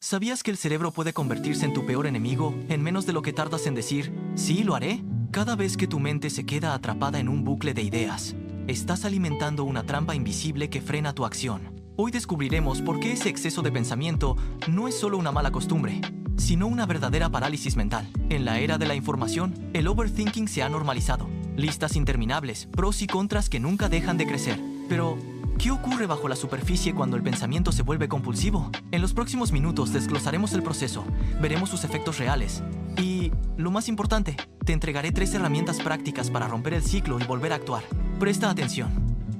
¿Sabías que el cerebro puede convertirse en tu peor enemigo en menos de lo que tardas en decir, sí, lo haré? Cada vez que tu mente se queda atrapada en un bucle de ideas, estás alimentando una trampa invisible que frena tu acción. Hoy descubriremos por qué ese exceso de pensamiento no es solo una mala costumbre, sino una verdadera parálisis mental. En la era de la información, el overthinking se ha normalizado. Listas interminables, pros y contras que nunca dejan de crecer. Pero, ¿qué ocurre bajo la superficie cuando el pensamiento se vuelve compulsivo? En los próximos minutos desglosaremos el proceso, veremos sus efectos reales y, lo más importante, te entregaré 3 herramientas prácticas para romper el ciclo y volver a actuar. Presta atención,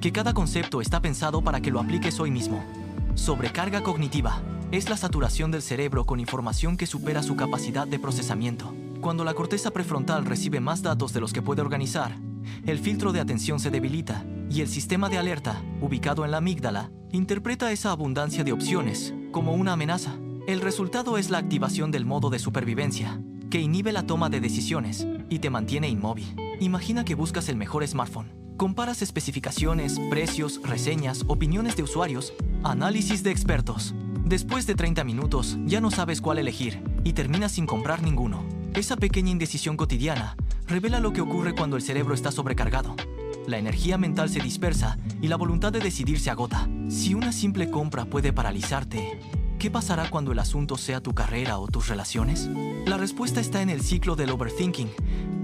que cada concepto está pensado para que lo apliques hoy mismo. Sobrecarga cognitiva es la saturación del cerebro con información que supera su capacidad de procesamiento. Cuando la corteza prefrontal recibe más datos de los que puede organizar, el filtro de atención se debilita y el sistema de alerta, ubicado en la amígdala, interpreta esa abundancia de opciones como una amenaza. El resultado es la activación del modo de supervivencia, que inhibe la toma de decisiones y te mantiene inmóvil. Imagina que buscas el mejor smartphone. Comparas especificaciones, precios, reseñas, opiniones de usuarios, análisis de expertos. Después de 30 minutos, ya no sabes cuál elegir y terminas sin comprar ninguno. Esa pequeña indecisión cotidiana revela lo que ocurre cuando el cerebro está sobrecargado. La energía mental se dispersa y la voluntad de decidir se agota. Si una simple compra puede paralizarte, ¿qué pasará cuando el asunto sea tu carrera o tus relaciones? La respuesta está en el ciclo del overthinking,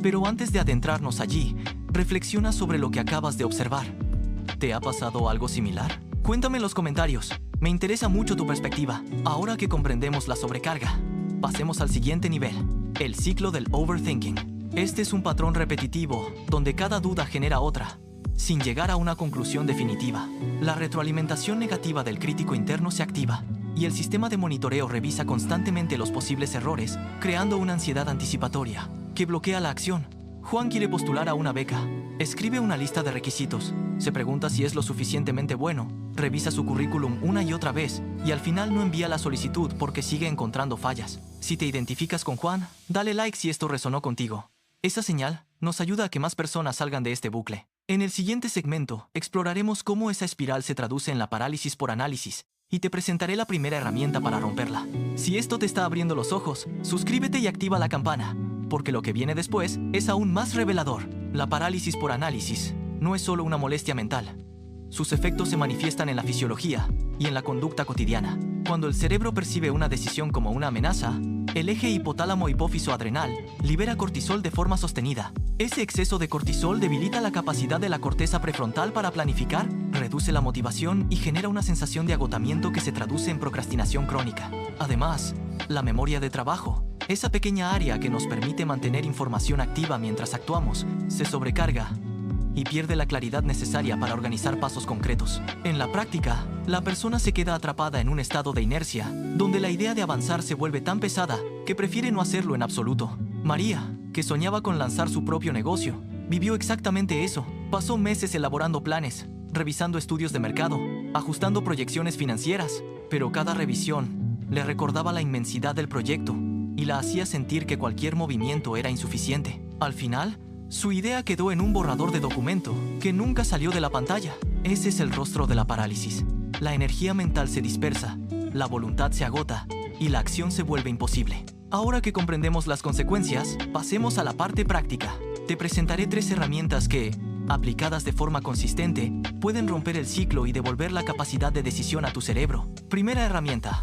pero antes de adentrarnos allí, reflexiona sobre lo que acabas de observar. ¿Te ha pasado algo similar? Cuéntame en los comentarios. Me interesa mucho tu perspectiva. Ahora que comprendemos la sobrecarga, pasemos al siguiente nivel, el ciclo del overthinking. Este es un patrón repetitivo, donde cada duda genera otra, sin llegar a una conclusión definitiva. La retroalimentación negativa del crítico interno se activa, y el sistema de monitoreo revisa constantemente los posibles errores, creando una ansiedad anticipatoria, que bloquea la acción. Juan quiere postular a una beca. Escribe una lista de requisitos, se pregunta si es lo suficientemente bueno, revisa su currículum una y otra vez, y al final no envía la solicitud porque sigue encontrando fallas. Si te identificas con Juan, dale like si esto resonó contigo. Esa señal nos ayuda a que más personas salgan de este bucle. En el siguiente segmento, exploraremos cómo esa espiral se traduce en la parálisis por análisis, y te presentaré la primera herramienta para romperla. Si esto te está abriendo los ojos, suscríbete y activa la campana, porque lo que viene después es aún más revelador. La parálisis por análisis no es solo una molestia mental. Sus efectos se manifiestan en la fisiología y en la conducta cotidiana. Cuando el cerebro percibe una decisión como una amenaza, el eje hipotálamo-hipófiso-adrenal libera cortisol de forma sostenida. Ese exceso de cortisol debilita la capacidad de la corteza prefrontal para planificar, reduce la motivación y genera una sensación de agotamiento que se traduce en procrastinación crónica. Además, la memoria de trabajo, esa pequeña área que nos permite mantener información activa mientras actuamos, se sobrecarga y pierde la claridad necesaria para organizar pasos concretos. En la práctica, la persona se queda atrapada en un estado de inercia, donde la idea de avanzar se vuelve tan pesada que prefiere no hacerlo en absoluto. María, que soñaba con lanzar su propio negocio, vivió exactamente eso. Pasó meses elaborando planes, revisando estudios de mercado, ajustando proyecciones financieras, pero cada revisión le recordaba la inmensidad del proyecto y la hacía sentir que cualquier movimiento era insuficiente. Al final, su idea quedó en un borrador de documento que nunca salió de la pantalla. Ese es el rostro de la parálisis. La energía mental se dispersa, la voluntad se agota y la acción se vuelve imposible. Ahora que comprendemos las consecuencias, pasemos a la parte práctica. Te presentaré 3 herramientas que, aplicadas de forma consistente, pueden romper el ciclo y devolver la capacidad de decisión a tu cerebro. Primera herramienta: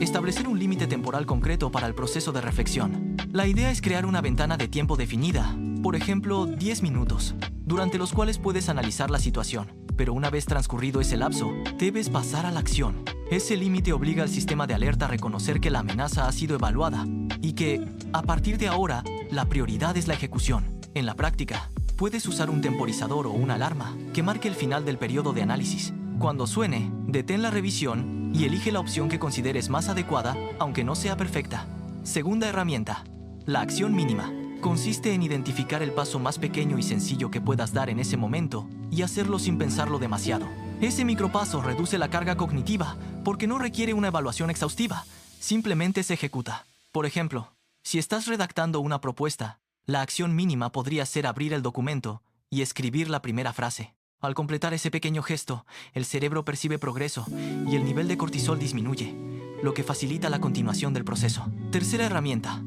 establecer un límite temporal concreto para el proceso de reflexión. La idea es crear una ventana de tiempo definida, por ejemplo, 10 minutos, durante los cuales puedes analizar la situación. Pero una vez transcurrido ese lapso, debes pasar a la acción. Ese límite obliga al sistema de alerta a reconocer que la amenaza ha sido evaluada y que, a partir de ahora, la prioridad es la ejecución. En la práctica, puedes usar un temporizador o una alarma que marque el final del periodo de análisis. Cuando suene, detén la revisión y elige la opción que consideres más adecuada, aunque no sea perfecta. Segunda herramienta: la acción mínima. Consiste en identificar el paso más pequeño y sencillo que puedas dar en ese momento y hacerlo sin pensarlo demasiado. Ese micropaso reduce la carga cognitiva porque no requiere una evaluación exhaustiva, simplemente se ejecuta. Por ejemplo, si estás redactando una propuesta, la acción mínima podría ser abrir el documento y escribir la primera frase. Al completar ese pequeño gesto, el cerebro percibe progreso y el nivel de cortisol disminuye, lo que facilita la continuación del proceso. Tercera herramienta.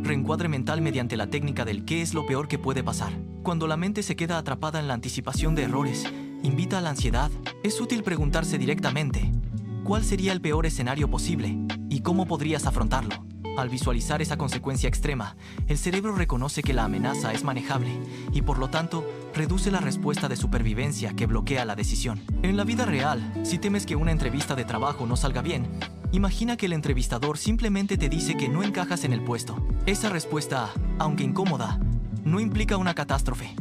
Reencuadre mental mediante la técnica del qué es lo peor que puede pasar. Cuando la mente se queda atrapada en la anticipación de errores, invita a la ansiedad, es útil preguntarse directamente, ¿cuál sería el peor escenario posible? ¿Y cómo podrías afrontarlo? Al visualizar esa consecuencia extrema, el cerebro reconoce que la amenaza es manejable y, por lo tanto, reduce la respuesta de supervivencia que bloquea la decisión. En la vida real, si temes que una entrevista de trabajo no salga bien, imagina que el entrevistador simplemente te dice que no encajas en el puesto. Esa respuesta, aunque incómoda, no implica una catástrofe.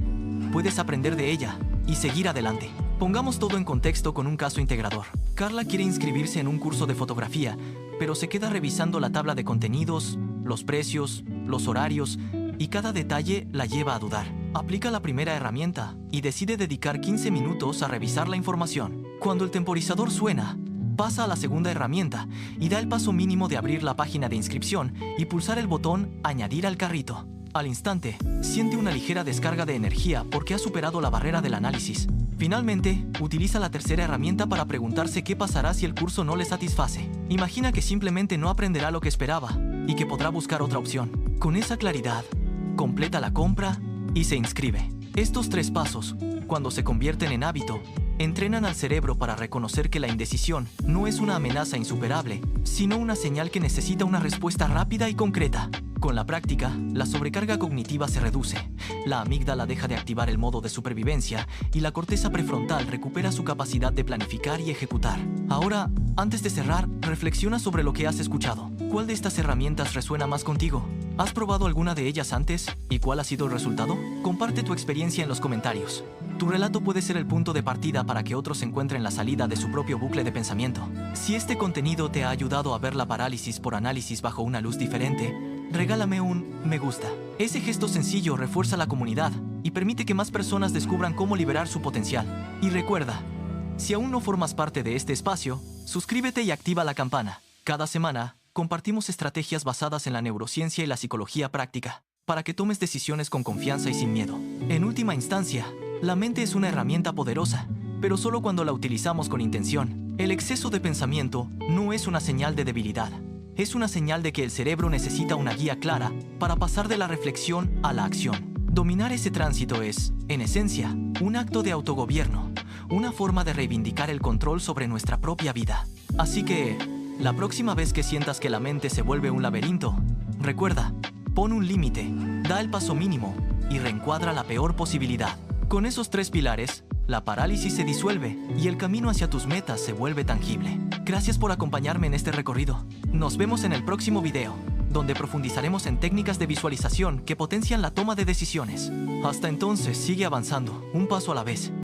Puedes aprender de ella y seguir adelante. Pongamos todo en contexto con un caso integrador. Carla quiere inscribirse en un curso de fotografía, pero se queda revisando la tabla de contenidos, los precios, los horarios, y cada detalle la lleva a dudar. Aplica la primera herramienta y decide dedicar 15 minutos a revisar la información. Cuando el temporizador suena, pasa a la segunda herramienta y da el paso mínimo de abrir la página de inscripción y pulsar el botón Añadir al carrito. Al instante, siente una ligera descarga de energía porque ha superado la barrera del análisis. Finalmente, utiliza la tercera herramienta para preguntarse qué pasará si el curso no le satisface. Imagina que simplemente no aprenderá lo que esperaba y que podrá buscar otra opción. Con esa claridad, completa la compra y se inscribe. Estos 3 pasos, cuando se convierten en hábito, entrenan al cerebro para reconocer que la indecisión no es una amenaza insuperable, sino una señal que necesita una respuesta rápida y concreta. Con la práctica, la sobrecarga cognitiva se reduce, la amígdala deja de activar el modo de supervivencia y la corteza prefrontal recupera su capacidad de planificar y ejecutar. Ahora, antes de cerrar, reflexiona sobre lo que has escuchado. ¿Cuál de estas herramientas resuena más contigo? ¿Has probado alguna de ellas antes? ¿Y cuál ha sido el resultado? Comparte tu experiencia en los comentarios. Tu relato puede ser el punto de partida para que otros encuentren la salida de su propio bucle de pensamiento. Si este contenido te ha ayudado a ver la parálisis por análisis bajo una luz diferente, regálame un me gusta. Ese gesto sencillo refuerza la comunidad y permite que más personas descubran cómo liberar su potencial. Y recuerda, si aún no formas parte de este espacio, suscríbete y activa la campana. Cada semana, compartimos estrategias basadas en la neurociencia y la psicología práctica, para que tomes decisiones con confianza y sin miedo. En última instancia, la mente es una herramienta poderosa, pero solo cuando la utilizamos con intención. El exceso de pensamiento no es una señal de debilidad. Es una señal de que el cerebro necesita una guía clara para pasar de la reflexión a la acción. Dominar ese tránsito es, en esencia, un acto de autogobierno, una forma de reivindicar el control sobre nuestra propia vida. Así que, la próxima vez que sientas que la mente se vuelve un laberinto, recuerda, pon un límite, da el paso mínimo y reencuadra la peor posibilidad. Con esos 3 pilares, la parálisis se disuelve y el camino hacia tus metas se vuelve tangible. Gracias por acompañarme en este recorrido. Nos vemos en el próximo video, donde profundizaremos en técnicas de visualización que potencian la toma de decisiones. Hasta entonces, sigue avanzando, un paso a la vez.